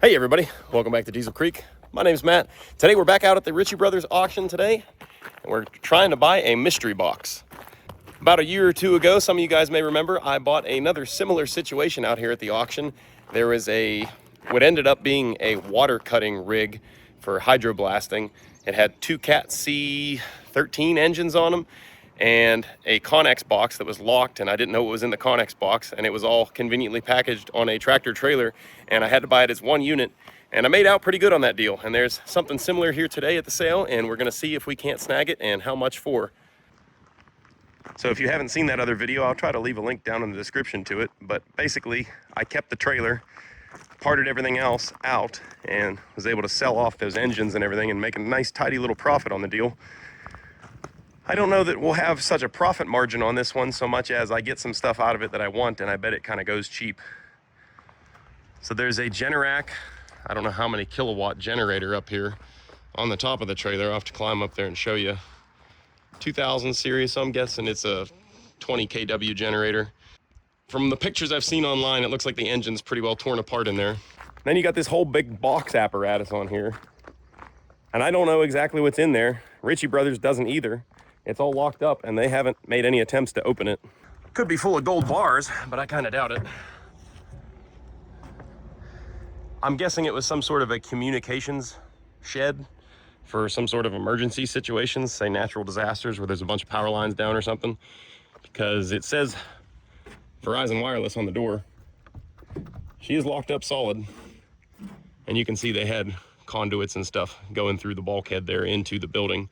Hey everybody, welcome back to Diesel Creek. My name's Matt. Today we're back out at the Ritchie Brothers auction today, and we're trying to buy a mystery box. About a year or two ago, some of you guys may remember, I bought another similar situation out here at the auction. There was what ended up being a water cutting rig for hydroblasting. It had two Cat C13 engines on them and a Connex box that was locked, and I didn't know what was in the Connex box, and it was all conveniently packaged on a tractor trailer, and I had to buy it as one unit, and I made out pretty good on that deal. And there's something similar here today at the sale, and we're gonna see if we can't snag it and how much for. So if you haven't seen that other video, I'll try to leave a link down in the description to it, but basically I kept the trailer, parted everything else out, and was able to sell off those engines and everything and make a nice tidy little profit on the deal. I don't know that we'll have such a profit margin on this one so much as I get some stuff out of it that I want, and I bet it kind of goes cheap. So there's a Generac, I don't know how many kilowatt generator up here on the top of the trailer. I'll have to climb up there and show you. 2000 series, so I'm guessing it's a 20 kW generator. From the pictures I've seen online, it looks like the engine's pretty well torn apart in there. Then you got this whole big box apparatus on here, and I don't know exactly what's in there. Ritchie Brothers doesn't either. It's all locked up, and they haven't made any attempts to open it. Could be full of gold bars, but I kind of doubt it. I'm guessing it was some sort of a communications shed for some sort of emergency situations, say natural disasters where there's a bunch of power lines down or something, because it says Verizon Wireless on the door. She is locked up solid, and you can see they had conduits and stuff going through the bulkhead there into the building.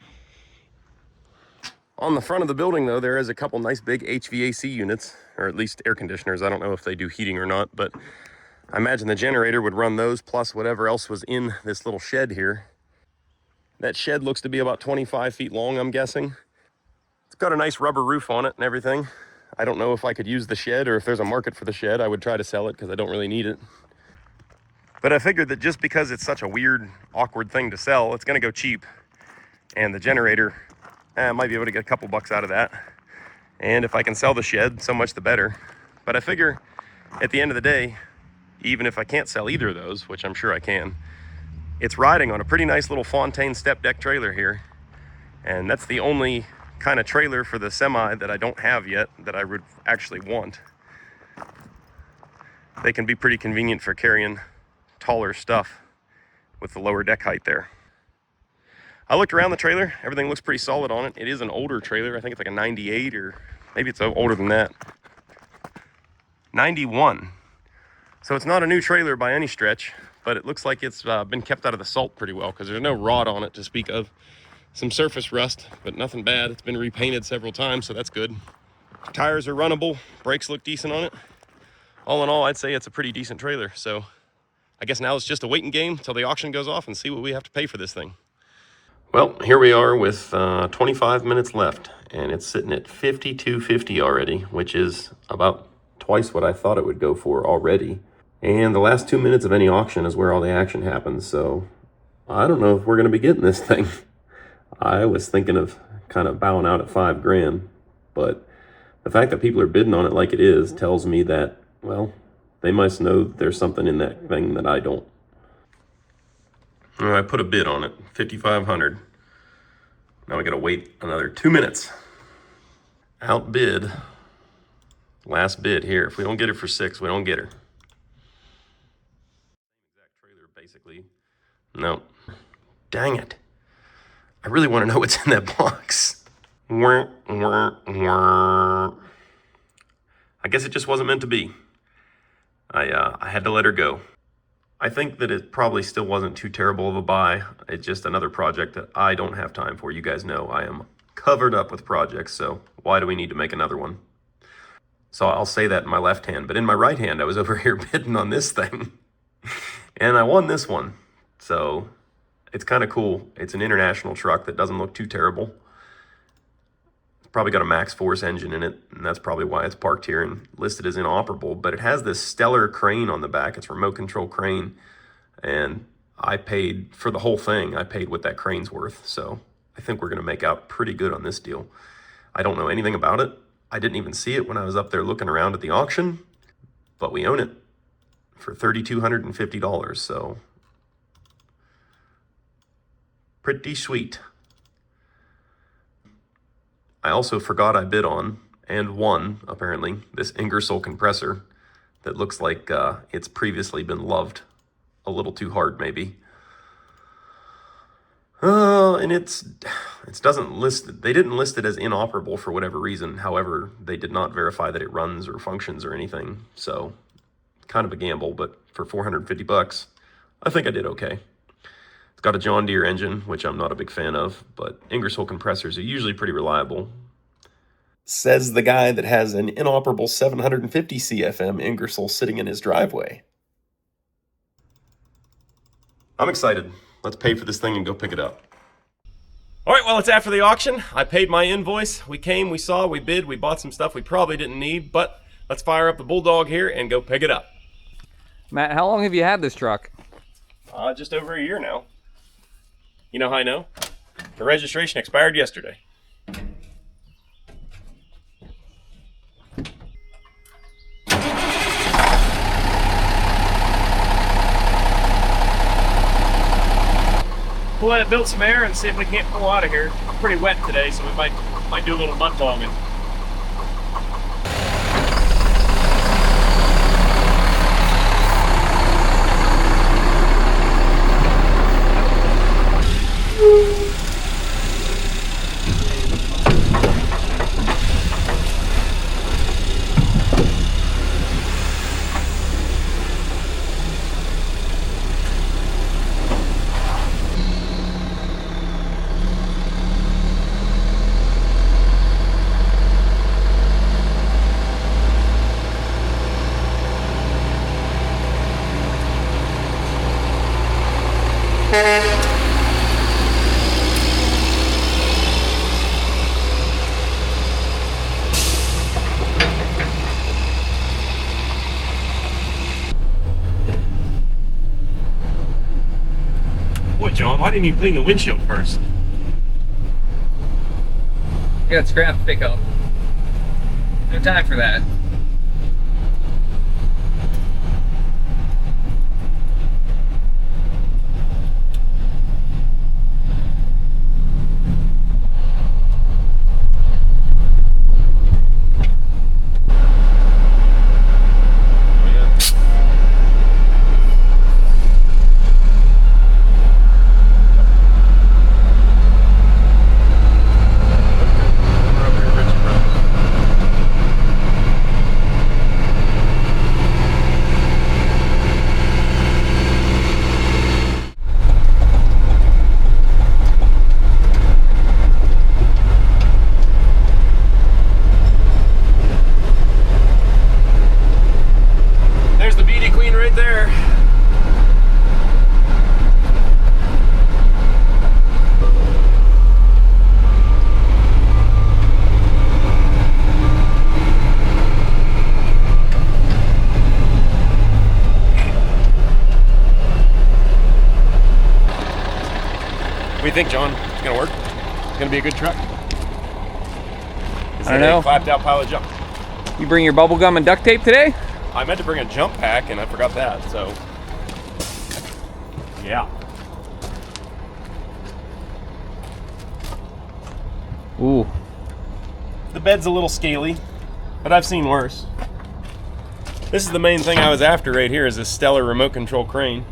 On the front of the building, though, there is a couple nice big HVAC units, or at least air conditioners. I don't know if they do heating or not, but I imagine the generator would run those plus whatever else was in this little shed here. That shed looks to be about 25 feet long, I'm guessing. It's got a nice rubber roof on it and everything. I don't know if I could use the shed or if there's a market for the shed. I would try to sell it because I don't really need it. But I figured that just because it's such a weird, awkward thing to sell, it's gonna go cheap. And the generator, I might be able to get a couple bucks out of that. And if I can sell the shed, so much the better. But I figure at the end of the day, even if I can't sell either of those, which I'm sure I can, it's riding on a pretty nice little Fontaine step deck trailer here. And that's the only kind of trailer for the Semi that I don't have yet that I would actually want. They can be pretty convenient for carrying taller stuff with the lower deck height there. I looked around the trailer, everything looks pretty solid on it. It is an older trailer, I think it's like a 98 or maybe it's older than that. 91. So it's not a new trailer by any stretch, but it looks like it's been kept out of the salt pretty well because there's no rot on it to speak of. Some surface rust, but nothing bad. It's been repainted several times, so that's good. Tires are runnable, brakes look decent on it. All in all, I'd say it's a pretty decent trailer. So I guess now it's just a waiting game until the auction goes off and see what we have to pay for this thing. Well, here we are with 25 minutes left, and it's sitting at $52.50 already, which is about twice what I thought it would go for already. And the last 2 minutes of any auction is where all the action happens, so I don't know if we're going to be getting this thing. I was thinking of kind of bowing out at $5,000, but the fact that people are bidding on it like it is tells me that, well, they must know there's something in that thing that I don't. I put a bid on it, $5,500. Now we gotta wait another 2 minutes. Outbid. Last bid here. If we don't get it for 6, we don't get her. Exact trailer, basically. No. Dang it. I really want to know what's in that box. I guess it just wasn't meant to be. I had to let her go. I think that it probably still wasn't too terrible of a buy. It's just another project that I don't have time for. You guys know I am covered up with projects, so why do we need to make another one? So I'll say that in my left hand, but in my right hand, I was over here bidding on this thing. And I won this one. So it's kind of cool. It's an international truck that doesn't look too terrible. It's probably got a max force engine in it, and that's probably why it's parked here and listed as inoperable. But it has this stellar crane on the back. It's a remote control crane, and I paid for the whole thing. I paid what that crane's worth, so I think we're going to make out pretty good on this deal. I don't know anything about it. I didn't even see it when I was up there looking around at the auction, but we own it. for $3,250, so pretty sweet. I also forgot I bid on, and won, apparently, this Ingersoll compressor that looks like it's previously been loved a little too hard, maybe. And it doesn't list, they didn't list it as inoperable for whatever reason. However, they did not verify that it runs or functions or anything. So kind of a gamble, but for 450 bucks, I think I did okay. It's got a John Deere engine, which I'm not a big fan of, but Ingersoll compressors are usually pretty reliable. Says the guy that has an inoperable 750 CFM Ingersoll sitting in his driveway. I'm excited. Let's pay for this thing and go pick it up. All right, well, it's after the auction. I paid my invoice. We came, we saw, we bid, we bought some stuff we probably didn't need, but let's fire up the Bulldog here and go pick it up. Matt, how long have you had this truck? Just over a year now. You know how I know? The registration expired yesterday. We'll let it build some air and see if we can't pull out of here. It's pretty wet today, so we might do a little mud bogging. Boy, John, why didn't you clean the windshield first? I got scrap to pick up. No time for that. What do you think, John? It's gonna work? It's gonna be a good truck? I don't know. A clapped out pile of junk. You bring your bubble gum and duct tape today? I meant to bring a jump pack and I forgot that, so. Yeah. Ooh. The bed's a little scaly, but I've seen worse. This is the main thing I was after right here, is this stellar remote control crane.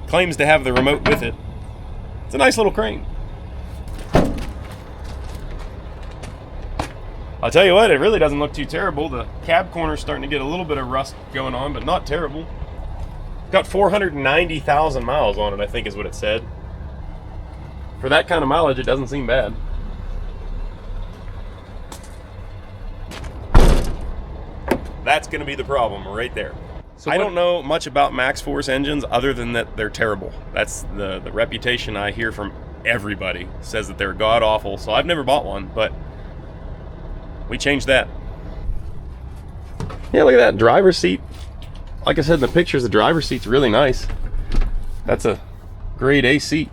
Claims to have the remote with it. It's a nice little crane. I'll tell you what, it really doesn't look too terrible. The cab corner's starting to get a little bit of rust going on, but not terrible. Got 490,000 miles on it, I think is what it said. For that kind of mileage, it doesn't seem bad. That's going to be the problem right there. So I don't know much about Max Force engines other than that they're terrible. That's the reputation I hear from everybody, says that they're god awful. So I've never bought one, but we changed that. Yeah, look at that driver's seat. Like I said in the pictures, the driver's seat's really nice. That's a grade A seat.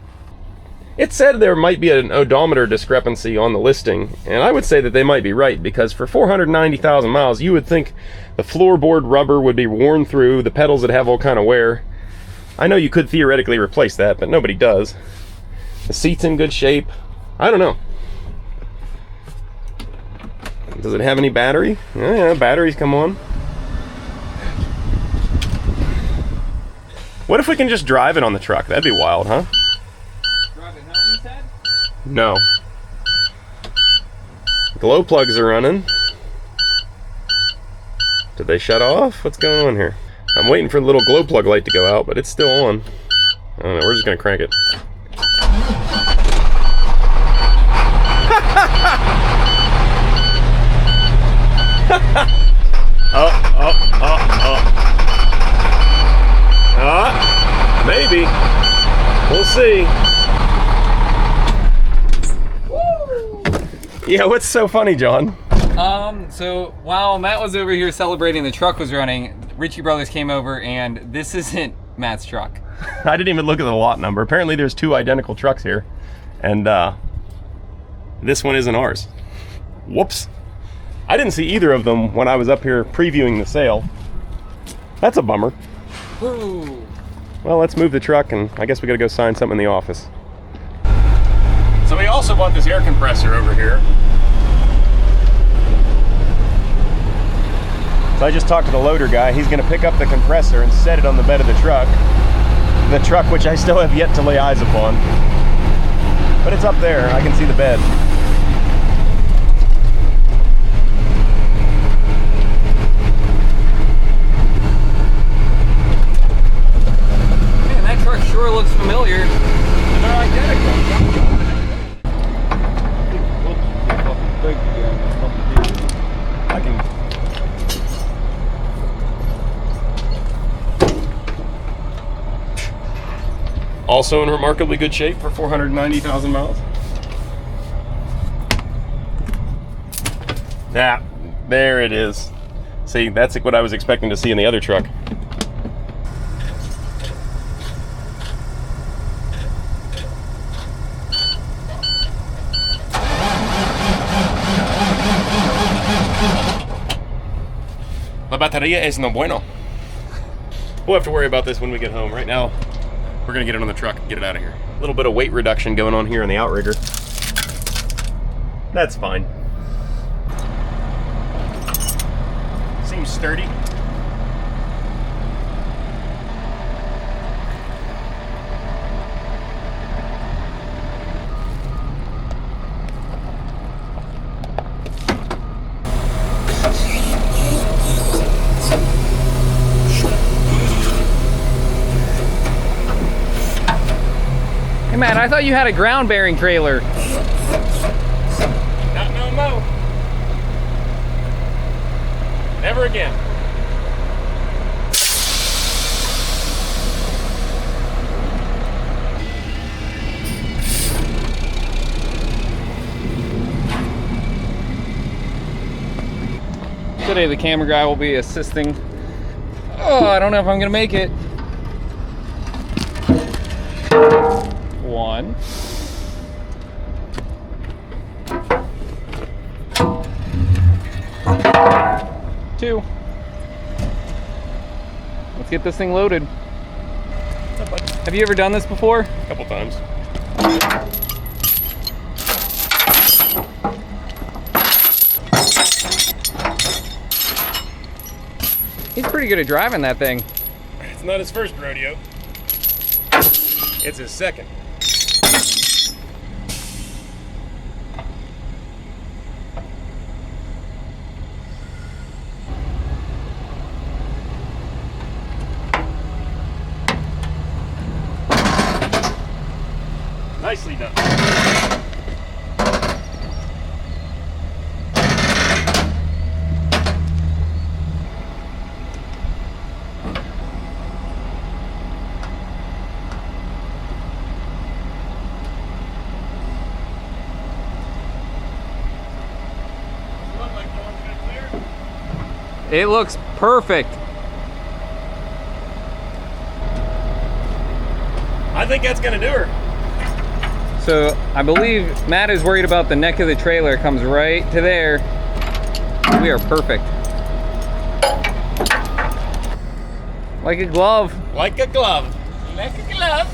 It said there might be an odometer discrepancy on the listing, and I would say that they might be right, because for 490,000 miles, you would think the floorboard rubber would be worn through, the pedals would have all kind of wear. I know you could theoretically replace that, but nobody does. The seat's in good shape. I don't know. Does it have any battery? Oh, yeah, batteries come on. What if we can just drive it on the truck? That'd be wild, huh? Drive it home, you said? No. Glow plugs are running. Did they shut off? What's going on here? I'm waiting for the little glow plug light to go out, but it's still on. I don't know, we're just gonna crank it. Maybe. We'll see. Yeah, what's so funny, John? So while Matt was over here celebrating the truck was running, Ritchie Brothers came over, and this isn't Matt's truck. I didn't even look at the lot number. Apparently there's two identical trucks here, and this one isn't ours. Whoops. I didn't see either of them when I was up here previewing the sale. That's a bummer. Ooh. Well, let's move the truck, and I guess we gotta go sign something in the office. So we also bought this air compressor over here. So I just talked to the loader guy. He's gonna pick up the compressor and set it on the bed of the truck. The truck, which I still have yet to lay eyes upon. But it's up there, I can see the bed. Man, that truck sure looks familiar. They're identical. I can. Also in remarkably good shape for 490,000 miles. Yeah, there it is. See, that's what I was expecting to see in the other truck. La batería es no bueno. We'll have to worry about this when we get home. Right now, we're gonna get it on the truck and get it out of here. A little bit of weight reduction going on here in the outrigger. That's fine. Seems sturdy. Hey Matt, I thought you had a ground bearing trailer. Not no mo. Never again. Today the camera guy will be assisting. Oh, I don't know if I'm gonna make it. 1. 2. Let's get this thing loaded. Have you ever done this before? A couple times. He's pretty good at driving that thing. It's not his first rodeo. It's his second. Nicely done. It looks perfect. I think that's gonna do her. So I believe Matt is worried about the neck of the trailer. It comes right to there. We are perfect. Like a glove. Like a glove. Like a glove.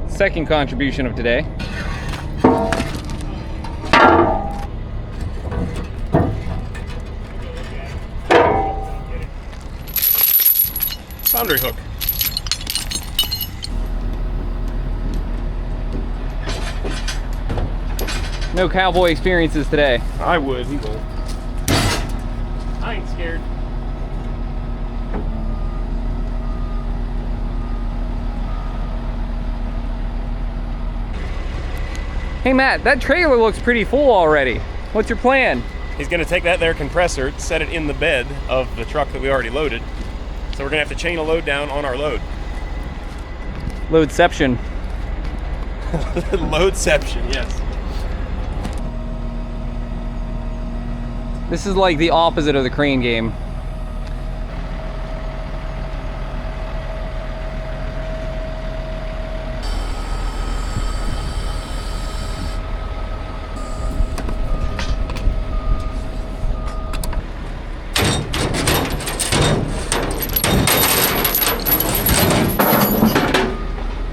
Second contribution of today. Foundry hook. No cowboy experiences today. I would. He won't. I ain't scared. Hey Matt, that trailer looks pretty full already. What's your plan? He's gonna take that there compressor, set it in the bed of the truck that we already loaded. So we're gonna have to chain a load down on our load. Loadception. Loadception, yes. This is like the opposite of the crane game.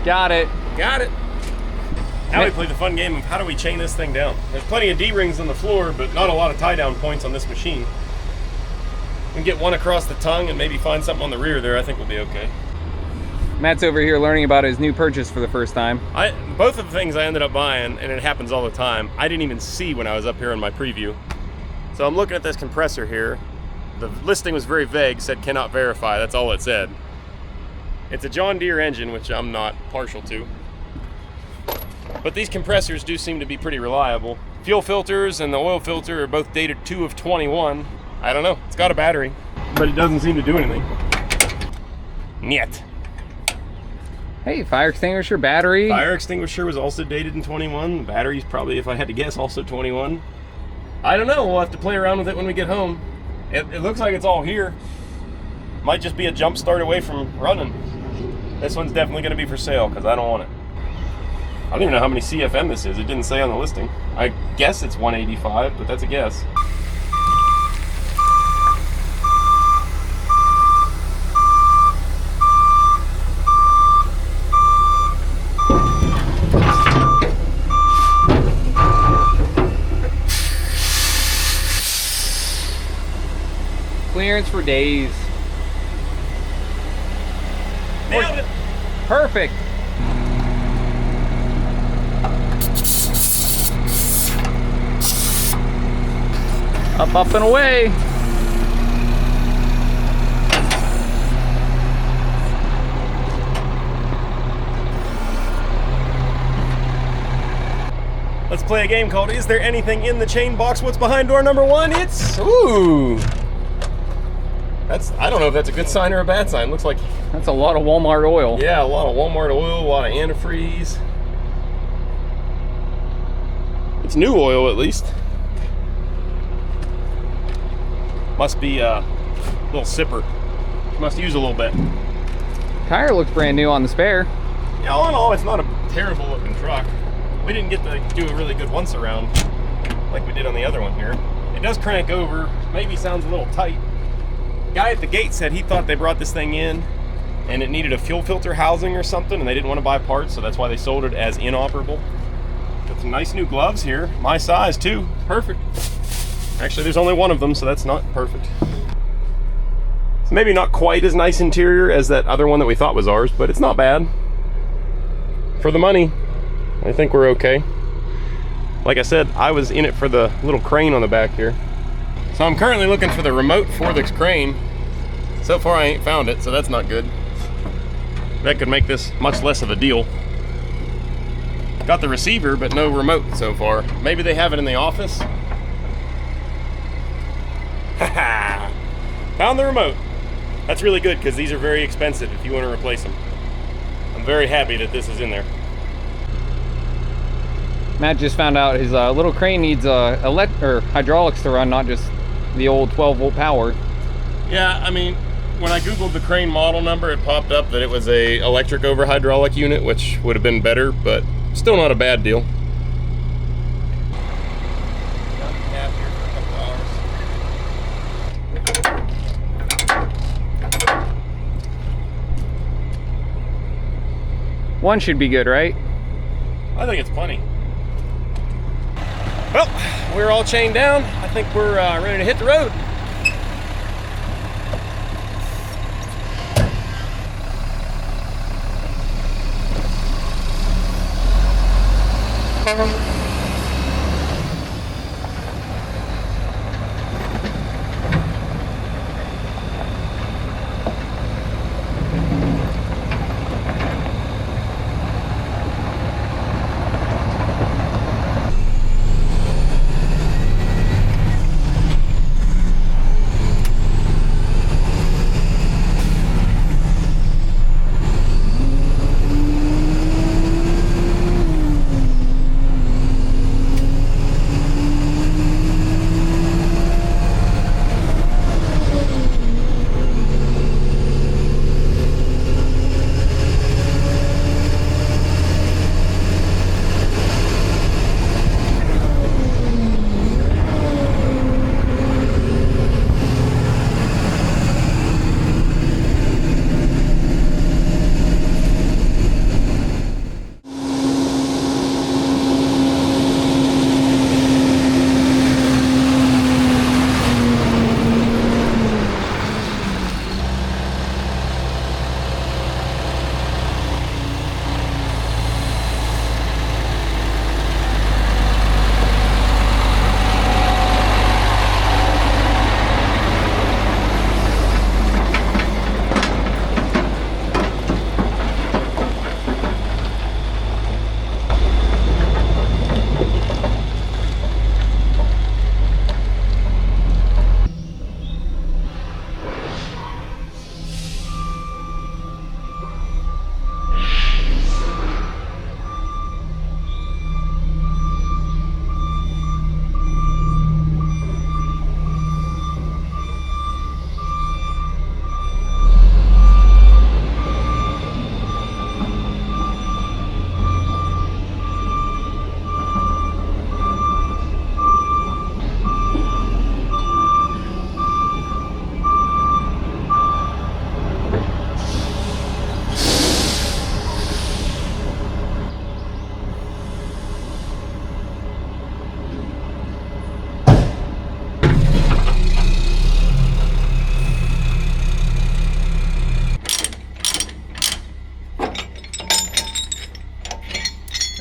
Got it. Got it. Now we play the fun game of how do we chain this thing down. There's plenty of D-rings on the floor, but not a lot of tie-down points on this machine. We can get one across the tongue and maybe find something on the rear there. I think we'll be okay. Matt's over here learning about his new purchase for the first time. Both of the things I ended up buying, and it happens all the time, I didn't even see when I was up here in my preview. So I'm looking at this compressor here. The listing was very vague, said cannot verify. That's all it said. It's a John Deere engine, which I'm not partial to. But these compressors do seem to be pretty reliable. Fuel filters and the oil filter are both dated 2 of 21. I don't know, it's got a battery, but it doesn't seem to do anything. Niet. Hey, fire extinguisher, battery. Fire extinguisher was also dated in 21. The battery's probably, if I had to guess, also 21. I don't know, we'll have to play around with it when we get home. It looks like it's all here. Might just be a jump start away from running. This one's definitely gonna be for sale because I don't want it. I don't even know how many CFM this is. It didn't say on the listing. I guess it's 185, but that's a guess. Clearance for days. Nailed it. Perfect. Up and away. Let's play a game called Is There Anything in the Chain Box? What's behind door number 1? It's, ooh. I don't know if that's a good sign or a bad sign. Looks like, That's a lot of Walmart oil. yeah, a lot of Walmart oil, a lot of antifreeze. It's new oil at least. Must be a little sipper. Must use a little bit. Tire looks brand new on the spare. Yeah, all in all, it's not a terrible looking truck. We didn't get to do a really good once around like we did on the other one here. It does crank over, maybe sounds a little tight. Guy at the gate said he thought they brought this thing in and it needed a fuel filter housing or something and they didn't want to buy parts, so that's why they sold it as inoperable. Got some nice new gloves here, my size too, perfect. Actually, there's only one of them, so that's not perfect. It's maybe not quite as nice interior as that other one that we thought was ours, but it's not bad. For the money, I think we're okay. Like I said, I was in it for the little crane on the back here. So I'm currently looking for the remote for this crane. So far I ain't found it, so that's not good. That could make this much less of a deal. Got the receiver, but no remote so far. Maybe they have it in the office. Haha! Found the remote. That's really good because these are very expensive if you want to replace them. I'm very happy that this is in there. Matt just found out his little crane needs hydraulics to run, not just the old 12-volt power. Yeah, I mean, when I Googled the crane model number, it popped up that it was a electric over hydraulic unit, which would have been better, but Still not a bad deal. One should be good, right? I think it's plenty. Well, we're all chained down. I think we're ready to hit the road.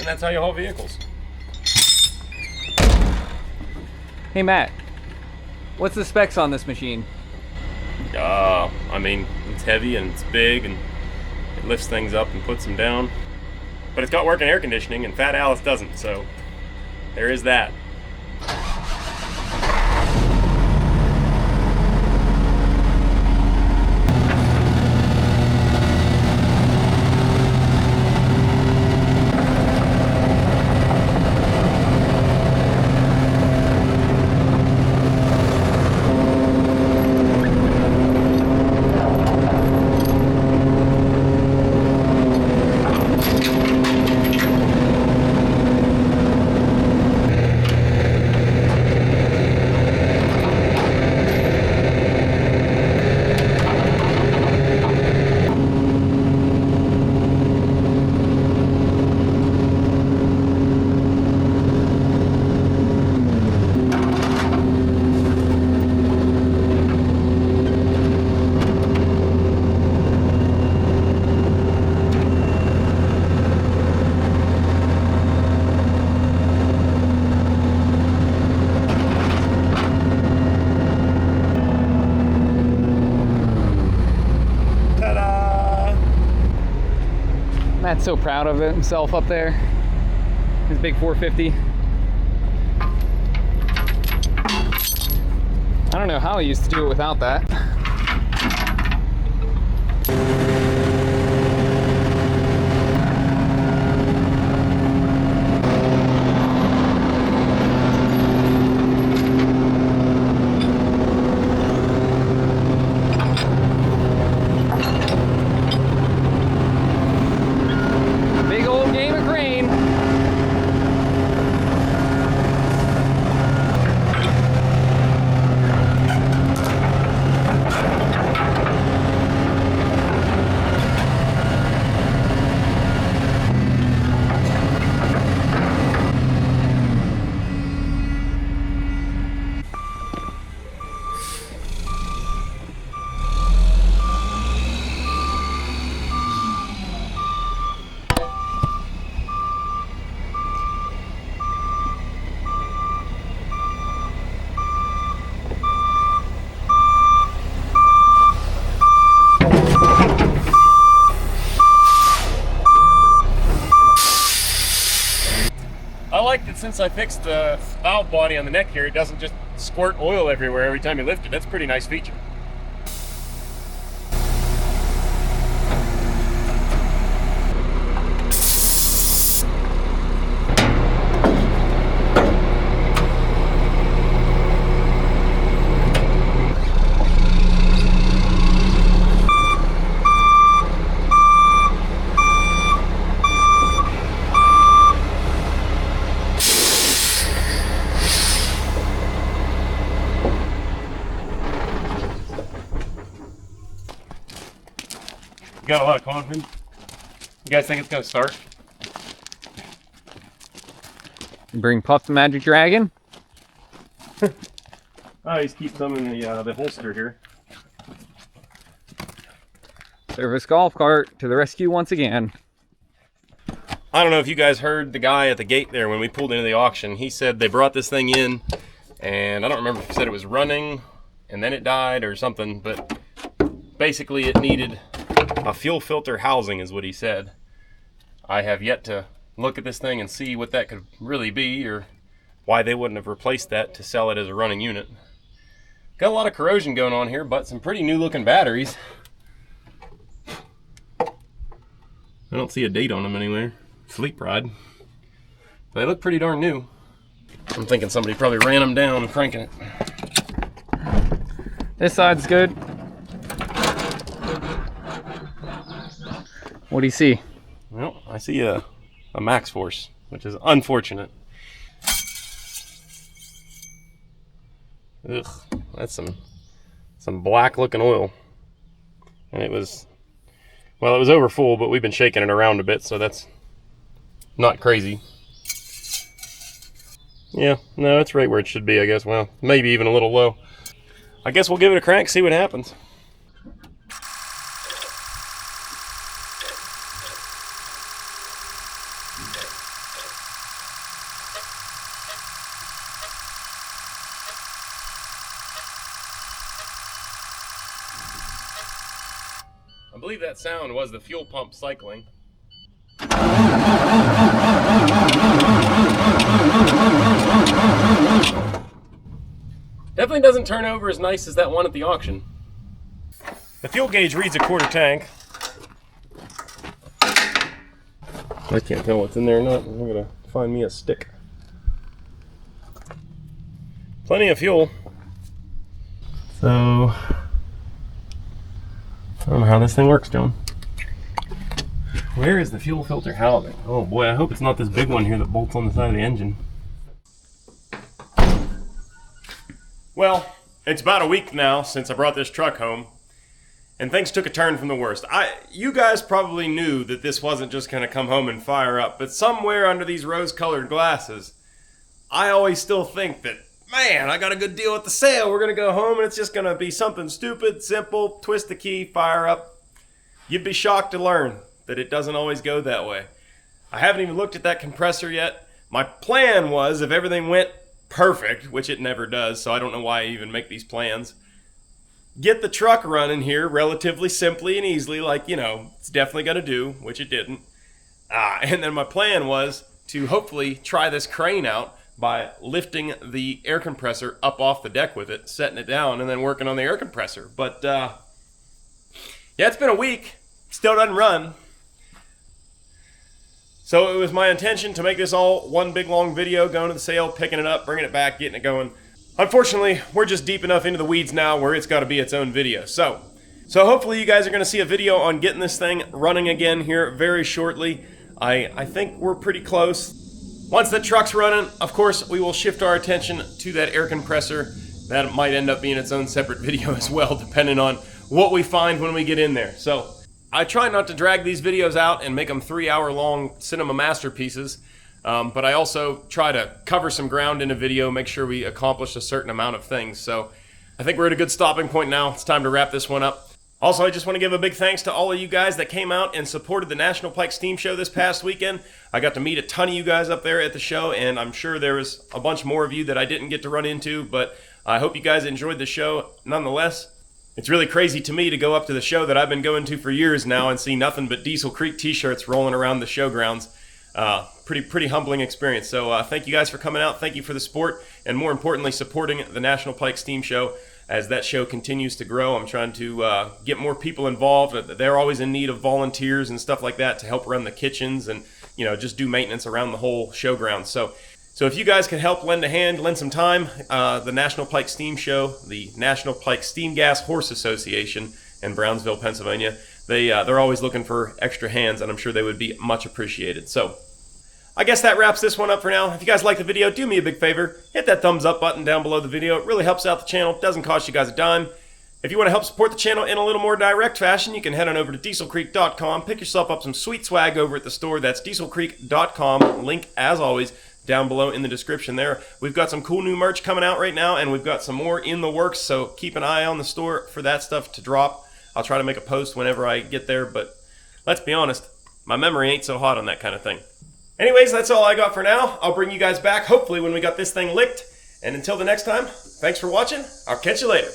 And that's how you haul vehicles. Hey Matt, what's the specs on this machine? I mean, it's heavy and it's big and it lifts things up and puts them down. But it's got working air conditioning and Fat Alice doesn't, so there is that. Matt's so proud of himself up there. His big 450. I don't know how he used to do it without that. Big old game of grain. since I fixed the valve body on the neck here, it doesn't just squirt oil everywhere every time you lift it. That's a pretty nice feature. You got a lot of confidence? You guys think it's gonna start? Bring Puff the Magic Dragon. I just keep some in the holster here. Service golf cart to the rescue once again. I don't know if you guys heard the guy at the gate there when we pulled into the auction. He said they brought this thing in, and I don't remember if he said it was running and then it died or something, but basically it needed a fuel filter housing is what he said. I have yet to look at this thing and see what that could really be or why they wouldn't have replaced that to sell it as a running unit. Got a lot of corrosion going on here, but some pretty new looking batteries. I don't see a date on them anywhere. Fleet Pride. But they look pretty darn new. I'm thinking somebody probably ran them down cranking it. This side's good. What do you see? Well, I see a max force, which is unfortunate. Ugh, that's some black looking oil. And it was over full, but we've been shaking it around a bit, so that's not crazy. Yeah, no, it's right where it should be, I guess. Well, maybe even a little low. I guess we'll give it a crank, see what happens. I believe that sound was the fuel pump cycling. Definitely doesn't turn over as nice as that one at the auction. The fuel gauge reads a quarter tank. I can't tell what's in there or not. I'm gonna find me a stick. Plenty of fuel. So, I don't know how this thing works, John. Where is the fuel filter housing? Oh boy, I hope it's not this big one here that bolts on the side of the engine. Well, it's about a week now since I brought this truck home, and things took a turn from the worst. You guys probably knew that this wasn't just going to come home and fire up, but somewhere under these rose-colored glasses, I always still think that, man, I got a good deal at the sale. We're going to go home and it's just going to be something stupid, simple, twist the key, fire up. You'd be shocked to learn that it doesn't always go that way. I haven't even looked at that compressor yet. My plan was, if everything went perfect, which it never does, so I don't know why I even make these plans, get the truck running here relatively simply and easily, like, you know, it's definitely going to do, which it didn't. And then my plan was to hopefully try this crane out by lifting the air compressor up off the deck with it, setting it down, and then working on the air compressor. But, yeah, it's been a week. Still doesn't run. So it was my intention to make this all one big long video, going to the sale, picking it up, bringing it back, getting it going. Unfortunately, we're just deep enough into the weeds now where it's got to be its own video. So hopefully you guys are going to see a video on getting this thing running again here very shortly. I think we're pretty close. Once the truck's running, of course, we will shift our attention to that air compressor. That might end up being its own separate video as well, depending on what we find when we get in there. So I try not to drag these videos out and make them 3-hour-long cinema masterpieces, but I also try to cover some ground in a video, make sure we accomplish a certain amount of things. So I think we're at a good stopping point now. It's time to wrap this one up. Also, I just want to give a big thanks to all of you guys that came out and supported the National Pike Steam Show this past weekend. I got to meet a ton of you guys up there at the show, and I'm sure there was a bunch more of you that I didn't get to run into, but I hope you guys enjoyed the show nonetheless. It's really crazy to me to go up to the show that I've been going to for years now and see nothing but Diesel Creek t-shirts rolling around the showgrounds. pretty humbling experience. So thank you guys for coming out. Thank you for the support, and more importantly, supporting the National Pike Steam Show as that show continues to grow. I'm trying to get more people involved. They're always in need of volunteers and stuff like that to help run the kitchens and, you know, just do maintenance around the whole showground. So if you guys could help lend a hand, lend some time, the National Pike Steam Show, the National Pike Steam Gas Horse Association in Brownsville, Pennsylvania, they're always looking for extra hands, and I'm sure they would be much appreciated. So I guess that wraps this one up for now. If you guys like the video, do me a big favor. Hit that thumbs up button down below the video. It really helps out the channel. It doesn't cost you guys a dime. If you want to help support the channel in a little more direct fashion, you can head on over to dieselcreek.com. Pick yourself up some sweet swag over at the store. That's dieselcreek.com. Link, as always, down below in the description there. We've got some cool new merch coming out right now, and we've got some more in the works, so keep an eye on the store for that stuff to drop. I'll try to make a post whenever I get there, but let's be honest, my memory ain't so hot on that kind of thing. Anyways, that's all I got for now. I'll bring you guys back, hopefully, when we got this thing licked. And until the next time, thanks for watching. I'll catch you later.